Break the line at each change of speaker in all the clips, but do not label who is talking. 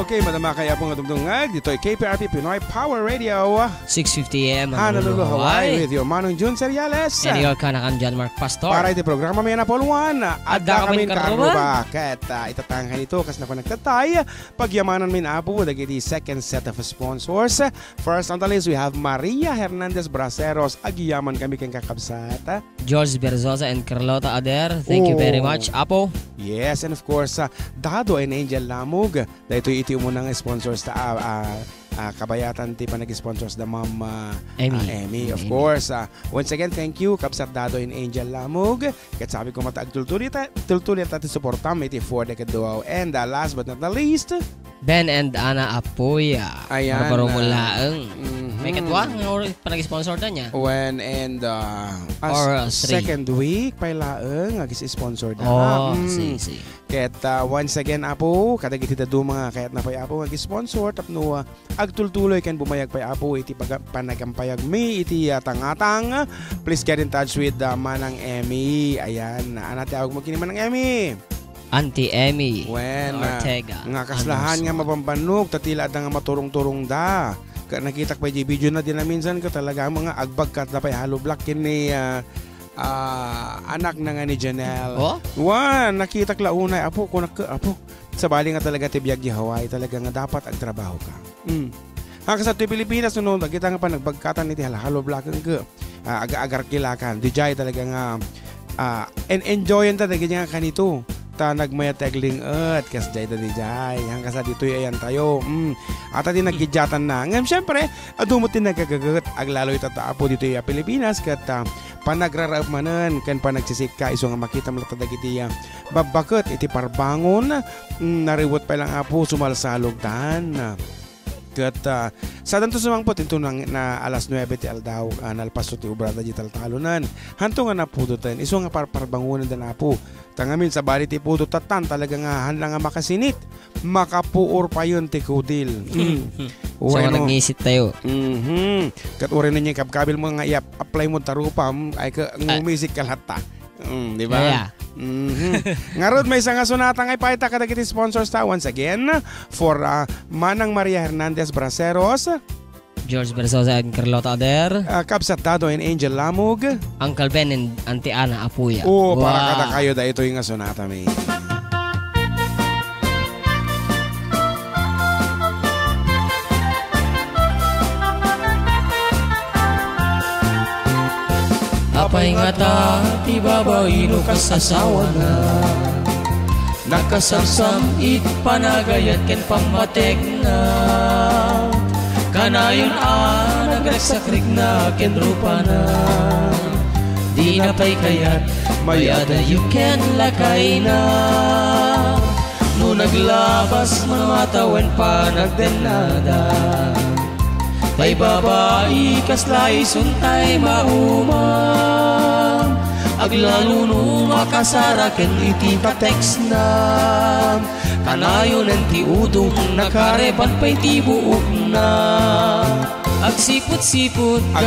Okay, madama kaya pong atungtungag. Dito ay KPRP Pinoy Power Radio.
6:50 AM.
Honolulu, Hawaii. With your Manong June Seriales.
And your kanakam John Mark Pastor.
Para iti programa may Apollo 1. At kami karuba. Kat itatangkan ito kas na pa nagtatay. Pagyamanan min apo. Dagiti second set of sponsors. First on the list we have Maria Hernandez Braceros. Agyaman kami kang kakabsata.
George Berzosa and Carlota Ader. Thank you very much, Apo.
Yes, and of course, Dado and Angel Lamug. Dahito iti umunang sponsors ta kabayatan ti pa nag-sponsors da Ma'am Emmy, of course. Once again, thank you Kapsat Dado and Angel Lamug. Kat sabi ko mataag tultulit at suportam iti for the kaduaw. And last but not the least,
Ben and Ana Apoya.
Ayan.
Para mulaang. May katwa nga pa nag-sponsor na niya.
When and second week pailaang nag-sponsor na.
Oh, si.
Ket once again Apo, kadag iti dadu mga kayat na pay Apo nag-sponsor tapno agtultuloy kan bumayag pay Apo iti panagampayag mi iti tangatang. Please get in touch with Manang Emmy. Ayan, anate awag mo kini Manang Emmy.
Auntie Emmy
Ortega. Nga kaslahan nga mapambanog tatila da nga maturong-turong da. Nakita ko pa yung video na din na minsan ko talaga mga agbagkat na pa halo black ni anak na nga ni Janelle.
Oh?
Nakita ko launay apo sa bali nga talaga tibiyag di Hawaii talaga nga dapat agtrabaho ka. Hanggang sa Pilipinas noon nakita nga pa nagbagkatan ni halo black nga aga-agar kilakan. DJ talaga nga enjoyin talaga nga kanito. Nagmaya tegling kas jay da di jay hanggang sa dito ayan tayo at din naggidyatan na ngam syempre adumot din nagkagagat aglalo itataapo dito yung Pilipinas kat panagrarap manan kan panagsisik ka iso nga makita mo dagiti babakot iti parbangon nariwot pa lang apo sumalsalog tan kat sa danto sumangpot ito na alas 9 ti aldaw nalpaso ti ubrada digital talunan hanto nga napudutan iso nga parbangonan dan apo tangamin sa bali ti pudo tatan talaga nga hanlang nga makasinit makapuor pa yun ti kudil.
So nag-iisip tayo.
Kat uri na niya kabkabil mo nga i-apply mo tarupa ay ngumisik kalata. Di ba?
Yeah.
Ngarod may isang sunata nga ipahita kadagiti sponsors ta once again for Manang Maria Hernandez Braceros,
George Berzosa and Carlota Ader,
Kapsat Dado and Angel Lamug,
Uncle Ben and Auntie Ana Apuya.
Para kada kayo da ito yung sunata may.
Apay nga ta, ti babaino kasasawa na nakasamsam it panagayat ken pamatek na kanayon nagreksakrik na ken rupa na di na pay kayat mayada you can lakay na no naglabas manamatawen pa nagdenada tay babae kaslay suntay maumam aglalo no makasara ken iti patex na kanayon ti udong nakareban pa'y ti buok na agsipot-sipot ka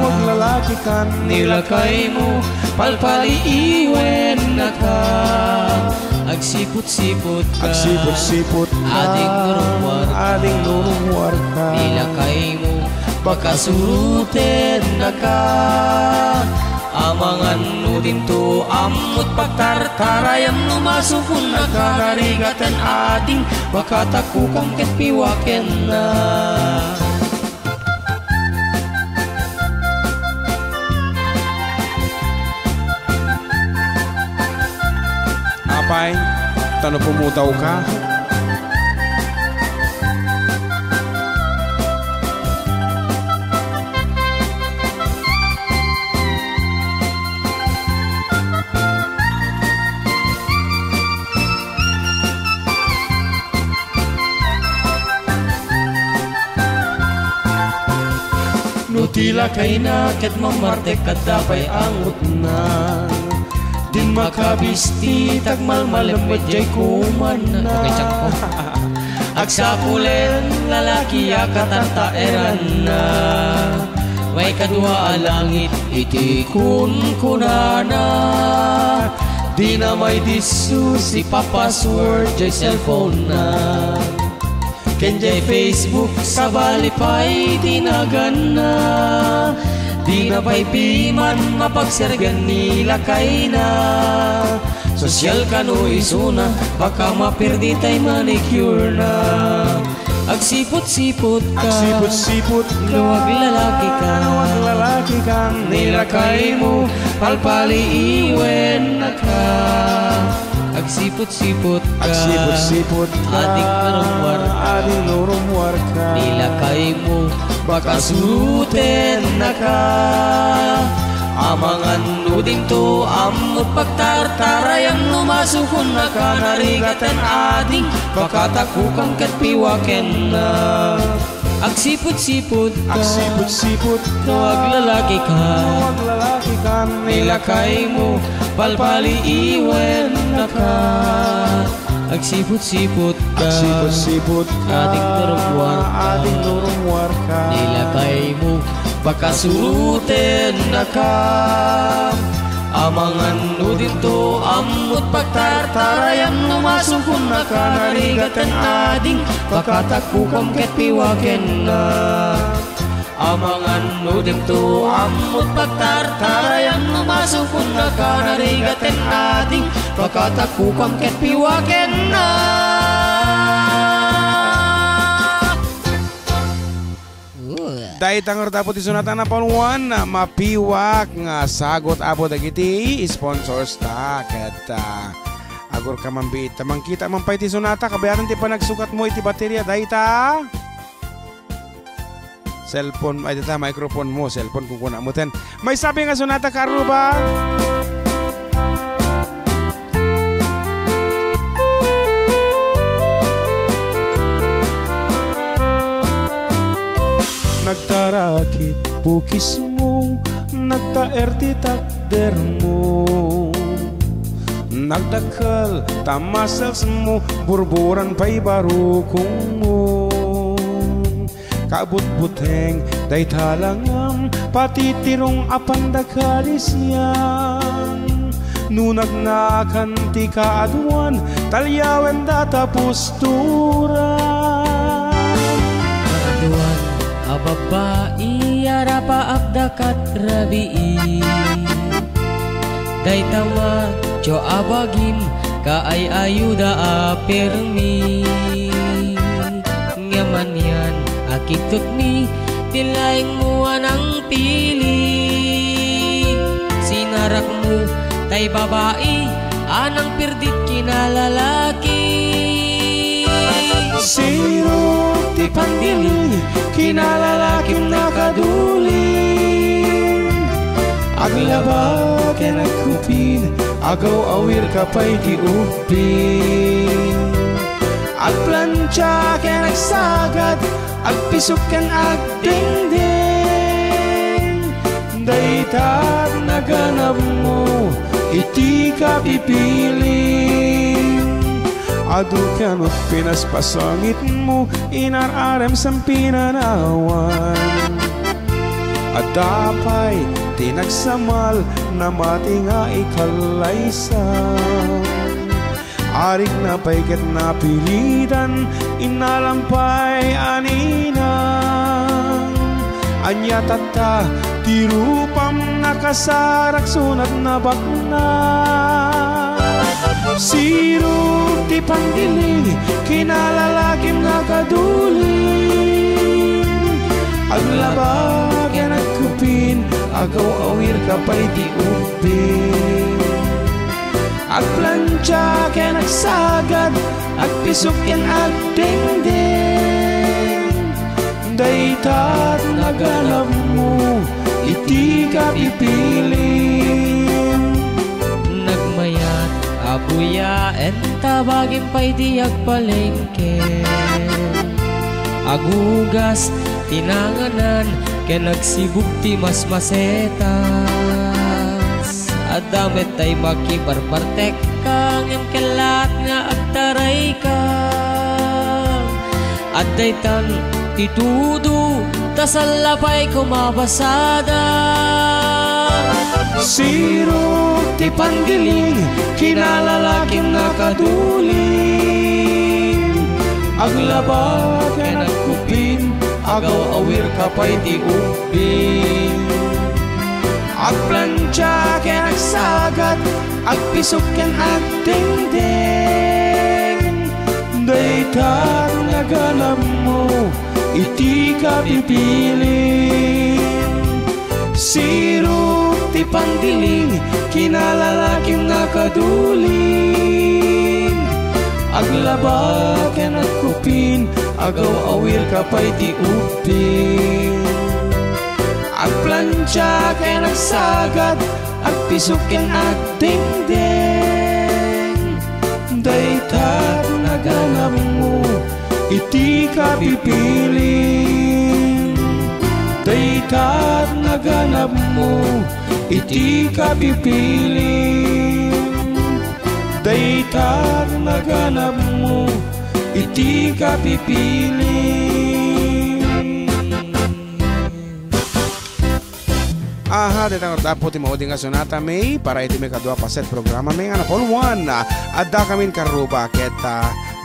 maglalaki ka nilakay mo palpaliiwen na ka agsipot-sipot ka ading nurungwar ka nilakay mo pagkasuruten na ka amangan no dinto amot pagtartarayam no masukun na kakarigatan ading makatakukang ket piwaken na
apay tano pumutaw ka
tila kay na ket mamarte kadapay angot na din makabisti tagmalmalem medjay kuman na agsapulen lalaki akatanta eran na may kadua langit iti kun kunana Di na may disu si pa-password jay cellphone na. Kenjay Facebook sa balipay tinagan na. Di na pa'y piman mapagsergan nila kay na. Sosyal ka no isuna, baka mapirdi tay manicure na. Agsipot-sipot ka,
Agsipot-sipot ka,
luwag lalaki ka,
luwag lalaki ka,
nilakay mo, palpaliiwen na ka. Agsipot-sipot ka,
Agsipot-sipot ka,
adik narumwar ka,
adik narumwar ka,
nilakay mo, baka suruten na ka. Amangan nuding to amot pagtartarayang numasukon na ka narigatan ading baka takukang katpiwaken na. Agsipot-sipot ka,
Agsipot-sipot ka,
luwag lalaki ka,
luwag lalaki ka,
nilakay mo, palpaliiwen na ka. Agsipot-sipot ka,
Agsipot-sipot ka,
ating turumwar ka,
ating turumwar ka,
nilakay mo, baka suruten na ka. Amangan nudin to amot pagtartarayang numasukon na ka narigatan ading baka takukam ket piwaken na. Amangan nudin to amot pagtartarayang numasukon na ka narigatan ading baka takukam ket piwaken na.
Dahil tangar dapat isunatan na panuan na mapiwak nga sagot abo dagiti sponsors ta ket agor ka mambit tamang kita mampay ti sunata kabayaran ti panagsukat mo iti baterya dahil ta cellphone ay ta microphone mo cellphone kung kuna mo ten may sabi nga sunata karo ba nagtarakit bukis mo, nagtaerti takder mo, nagdakal tamasals mo, burburan pa'y barukong mo. Kabut-buteng day talangam, patitirong apandakalis yan. Nunag na kanti kaaduan, talyawen data posturan.
Kaaduan ababai arapa abdakat rabii day tama jo abagim kaay ayuda apermi ngaman yan akitut mi tilaing mo anang pili sinarak mo tay babai anang pirdit kinalalaki
sino ti pandili kinalalakim nakaduling aglaba ken agkupin agaw awir kapay ti upin agplancha ken agsagad agpisok ken agdingding daytat naganap mo iti kapipiling adu kanot pinaspasangit mo inararem sang pinanawan at dapay tinagsamal na mati nga ikalaysan arig na payket na pilitan inalampay aninang anya tata tirupam nakasarak sunat na bakna siro ti pandiling kinalalakim nakaduling aglabag yan agkupin agaw awir kapay di upin agplancha ken agsagad agpisok ken agdingding daytat naganap mo iti kapipiling
nagmayat abuya enta bagim pay di agpalengke agugas tinanganan ken nagsibugti mas masetas adamet tay makibarbartek kang em kelat nga agtaray ka adday tan titudo tasalapay kumabasada
siro
ti pandiling kinalalaking nakaduling aglaba kay nagkupin agaw awir kapay ti upin agplansya kay nagsagat agpisok ken agdingding dayta naganap mo iti kapipiling sirop ti pandiling kinalalaking nakaduling aglaba ken agkupin agaw awir kapay ti upin agplansya kay nagsagat agpisok ken agdingding dayta naganap mo iti kapipiling dayta naganap mo iti kapipiling dayta naganap mo iti kapipiling.
Aha, ditang dapo ti mauding nga sonata may para iti may kadwa paset programa may nga napol 1 adda kami karuba ket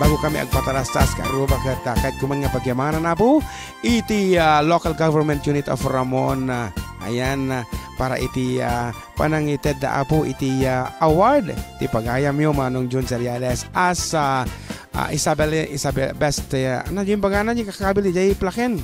bago kami agpatalastas karuba ket kahit kuman nga pagyamanan na po iti local government unit of Ramon ayan para iti panangited da po iti award ti pagayam yo manong June Seriales as Isabel best ano yung bagana yung kakabili jay plaken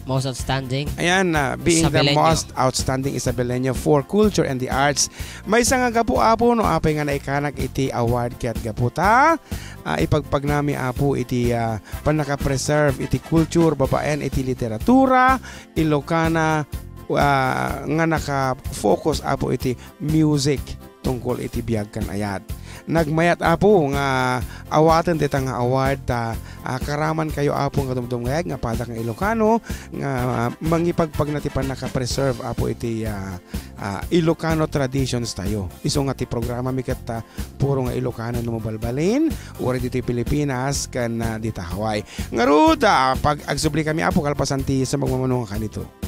most outstanding.
Ayan, being
Isabeleño.
the most outstanding Isabeleño for culture and the arts. May isang nga gapo apo no apay nga naikanak iti award ket gaputa. Ipagpag nami apo iti panaka-preserve iti culture babaen iti literatura Ilocana nga naka-focus apo iti music tungkol iti biag kan ayat. Nagmayat apo nga awaten dita nga award karaman kayo apo nga dumdumgayag nga padak nga Ilocano nga mangipagpag natipan naka-preserve apo iti Ilocano traditions tayo. Iso nga ti programa mi ket puro nga Ilocano lumabalbalin uri dito Pilipinas kan dita Hawaii. Ngaruda pag agsubli kami apo kalpasan ti sa magmamanong kanito.